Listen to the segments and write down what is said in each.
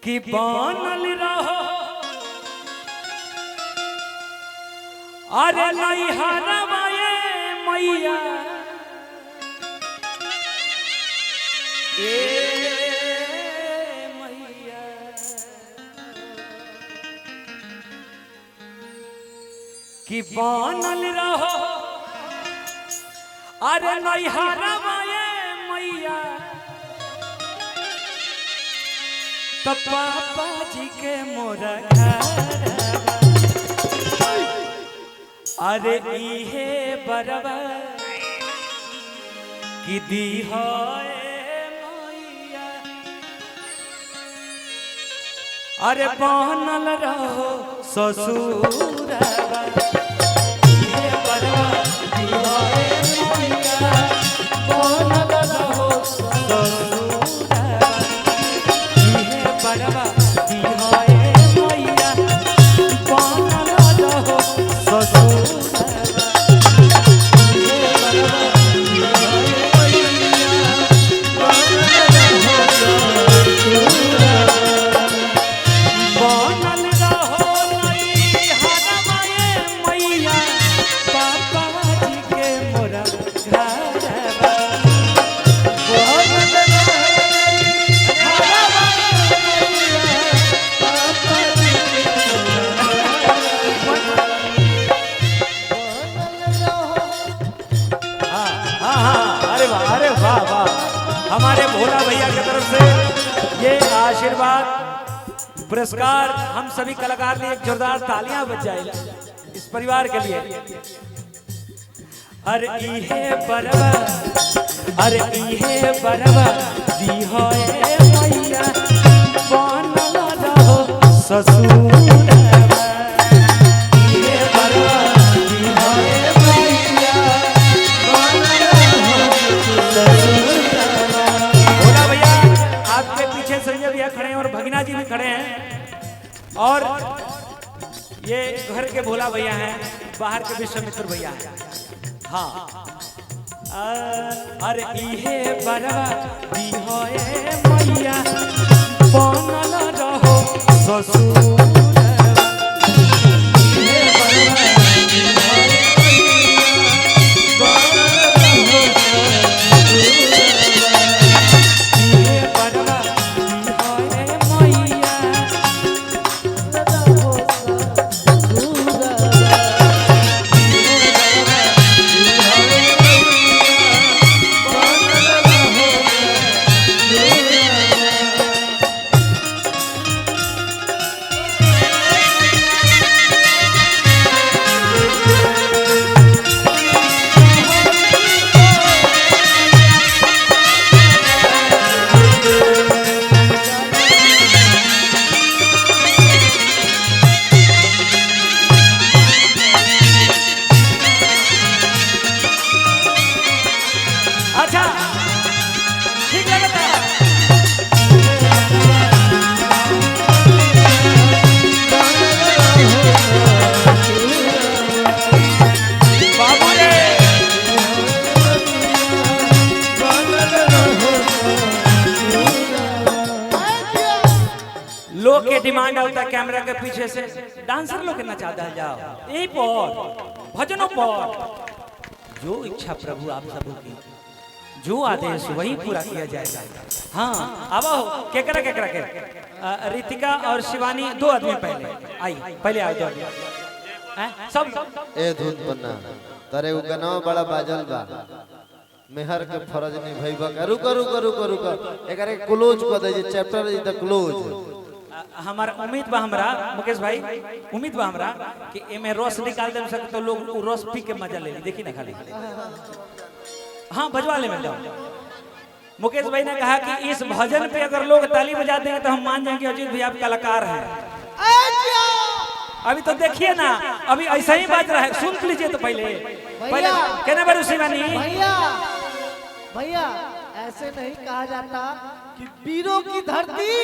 कि बनल रहो अरे नहीं हरवाए मैया मैया कि बनल रहो अरे नहीं हरवाए मैया तो पापा जी के मोरा अरे इहे बरवा कि दी हो मैया अरे बनल रहो ससुरवा इहे बरवा दी हो मैया बनल रहो ससुरवा इहे बरवा दी हो मैया बनल रहो ससुरवा हमारे भोला भैया की तरफ से ये आशीर्वाद पुरस्कार हम सभी कलाकार ने एक जोरदार तालियां बज जाए इस परिवार के लिए। अरे इहे बरवा अरे इहे बरवा दी हो मैया बनल रहो ससुरवा इहे बरवा दी हो मैया बनल रहो ससुरवा। संजय भैया खड़े हैं और भगीना जी भी खड़े हैं और ये घर के भोला भैया हैं, बाहर के विश्वामित्र भैया हैं। हाँ अरे इहे बरवा दी हो मैया बनल रहो ससुरवा इहे बरवा दी हो लोग के डिमांड होता है कैमरा के पीछे से डांसर लोग के नचाता जाओ यही पर भजनों पर जो इच्छा प्रभु आप सबों की जो आदेश वही पूरा किया जाएगा। हाँ अब केकरा केकरा के रितिका और शिवानी दो आदमी पहले आई पहले आओ दो सब ए धुन पन्ना तारे उ गनाव बड़ा बाजल बा मेहर के फर्ज नहीं भईबा रुक रुक रुक रुक एकरे क्लोज क दे जे चैप्टर इज द क्लोज। हमारा उम्मीद बा हमरा मुकेश भाई उम्मीद बा हमरा कि एमे रस निकाल दे सके तो लोग रस पी के मजा ले ली देखी ना खाली। हाँ भजवा ले मैं मुकेश भाई ने कहा कि इस भजन पे अगर लोग ताली बजा देंगे तो हम मान जाएंगे अजीत भैया आप कलाकार हैं। अभी तो देखिए ना अभी ऐसा ही बात रहा है सुन लीजिए तो पहले कहना बारू शिवानी भैया ऐसे नहीं कहा जाता कि वीरों की धरती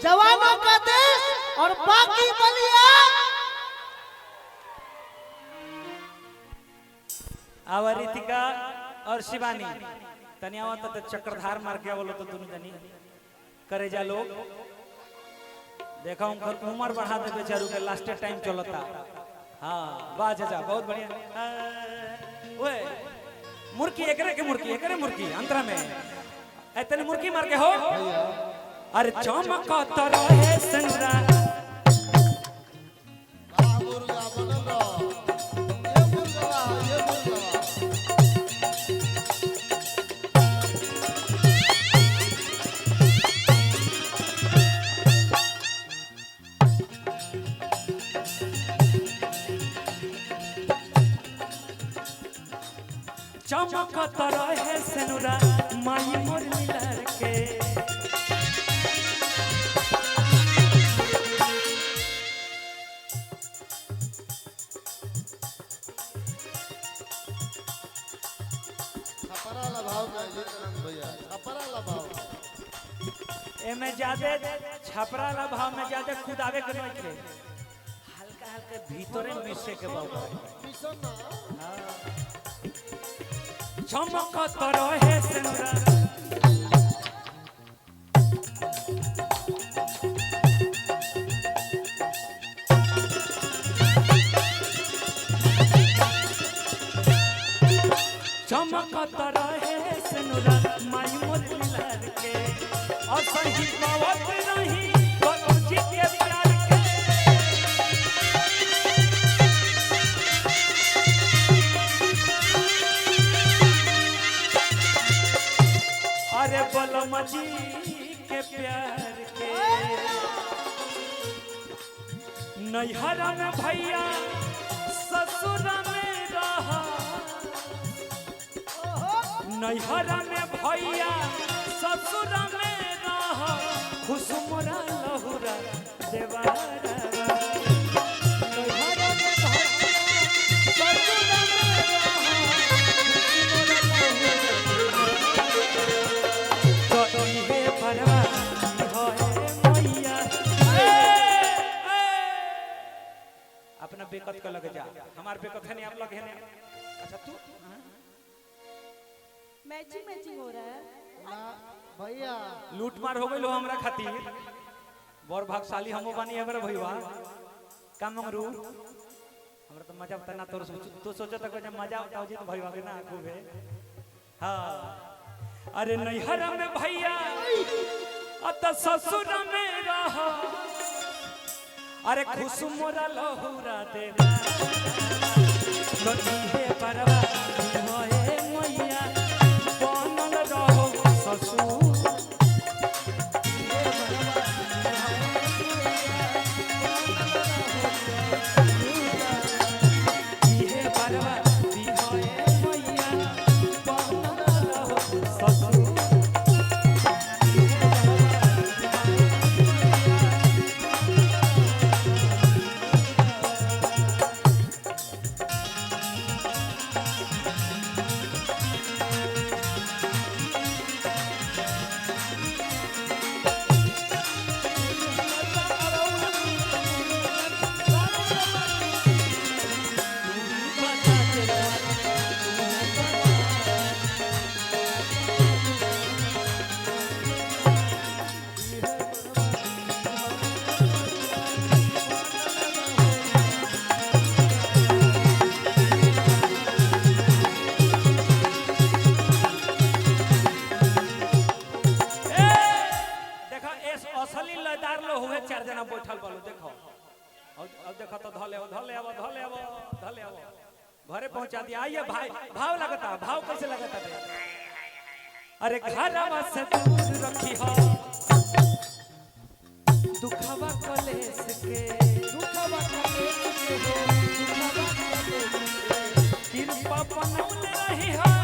जवानों का देश और बाकी बलिया। रितिका और शिवानी तनिया तो चक्रधार मार के बोलो तो दोनों जनी करे जा लोग देखा उनकर उम्र बढ़ा दे बेचारू के लास्ट टाइम चलता। हाँ वाह चाचा बहुत बढ़िया। ओए मुर्की एकरे मुर्की अंतरा में इतने मुर्की मार के हो। अरे चमकत रहे संरा मुर्गा बनल रहो। ये मुर्गा ये मुर्गा चमकत रहे सनुरा माई मोर मिलर के। छपरा लभाव का जीतनंद भैया छपरा लभाव एमे ज्यादा छपरा ला भाव में ज्यादा खुदावे के नहीं थे, हल्का हल्का भीतरे मिसे के बाबू मिशन ना चमकत रहे सनुरा चमकत रहे सनुरा माई मोर मिलर के। और सही बात नहीं बलूची के प्यार के। अरे बलम जी के प्यार के। नैहर में भैया ससुर में रहा। नैहर में भैया ससुर में रहा। खुश मोरा लहुरा देवारा। नैहर में भैया ससुर में रहा। तो इहे परवा होए मैया। अपना बेकत का लगे जा, हमार बेकत है नहीं आप लगे हैं। अच्छा तू मैचिंग हो रहा है। ना भैया लूट मार हो गई लो हमरा खातिर। बड़ भागशाली हमो बानी हमरा भईवा का मंगरू हमरा तो मजा बता ना तोर तू सोचा तक जब मजा बताओ जी तो भईवा के ना खूबे। हां अरे नैहर में भैया अत ससुर में रहा। अरे खुश मोरा लहुरा देवा। गति है परवा होए मैया बनल रहो ससुर। इहे परवा होए मैया बनल रहो ससुर। चार जना बैठल बालो देखो। अब देखो तो धले घरे पहुंचा दिया। आइए भाई भाव लगता भाव कैसे लगता है। अरे घरवा से दूर रखी हो दुखवा कलेश के। दुखवा कलेश के कृपा बनौले रही हो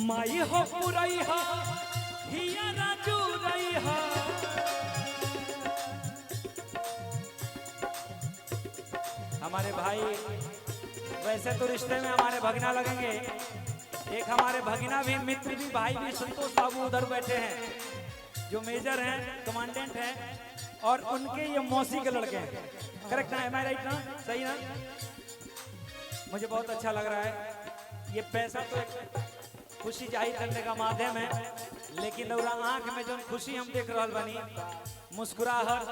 माई हो पुरई हो हिया राजू रई हो। हमारे भाई वैसे तो रिश्ते में हमारे भगना लगेंगे एक हमारे भगिना भी, मित्र भी, भाई भी संतोष बाबू उधर बैठे हैं, जो मेजर हैं, कमांडेंट हैं, और उनके ये मौसी के लड़के हैं। करेक्ट ना? एम आई राइट ना? सही ना? मुझे बहुत अच्छा लग रहा है। ये पैसा तो एक खुशी जाहिर करने का माध्यम है, लेकिन लौरा आंख में जो खुशी हम देख रहा बनी, मुस्कुराहट,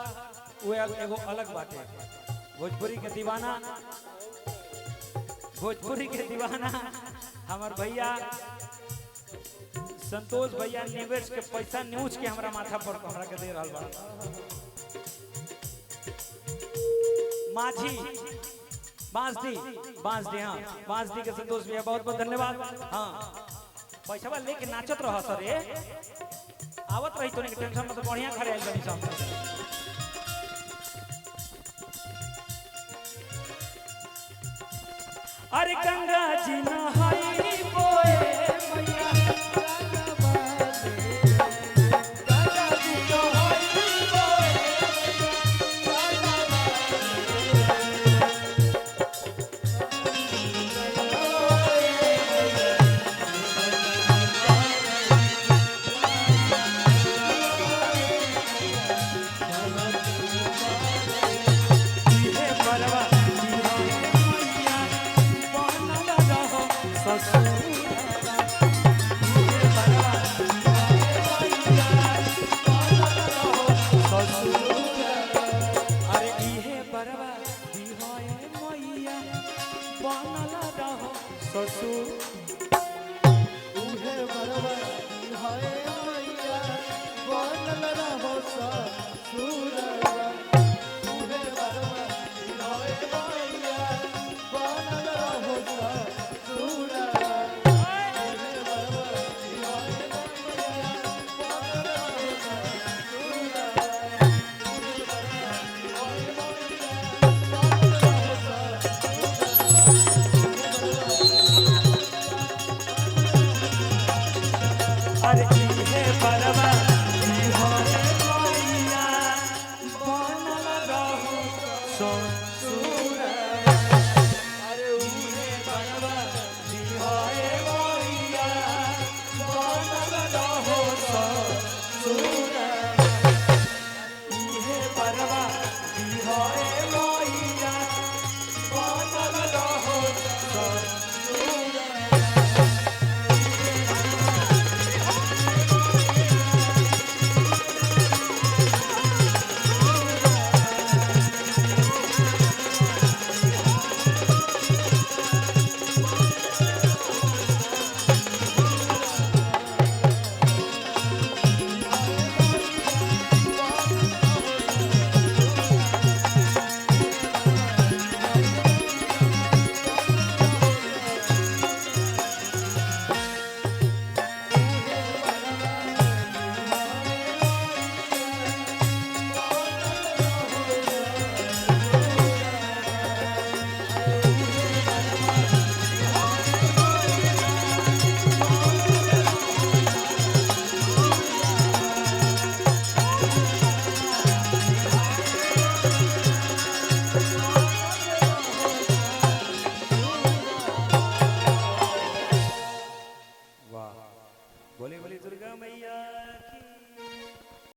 वो एगो अलग बात है। भोजपुरी के दीवाना, भोजपुरी के दीवाना हमार भैया संतोष भैया निवेश के पैसा न्यूज के हमरा माथा पर हमरा के दे रहल बा। माझी बांसडी, हाँ बांसडी के संतोष भैया बहुत बहुत धन्यवाद। हाँ पैसा लेके नाचत रहा सर, ये आवत रही तो नहीं, टेंशन में तो बढ़िया खड़े आइल बनी सब। अरे गंगा जी नहाई बोए मैया, अरे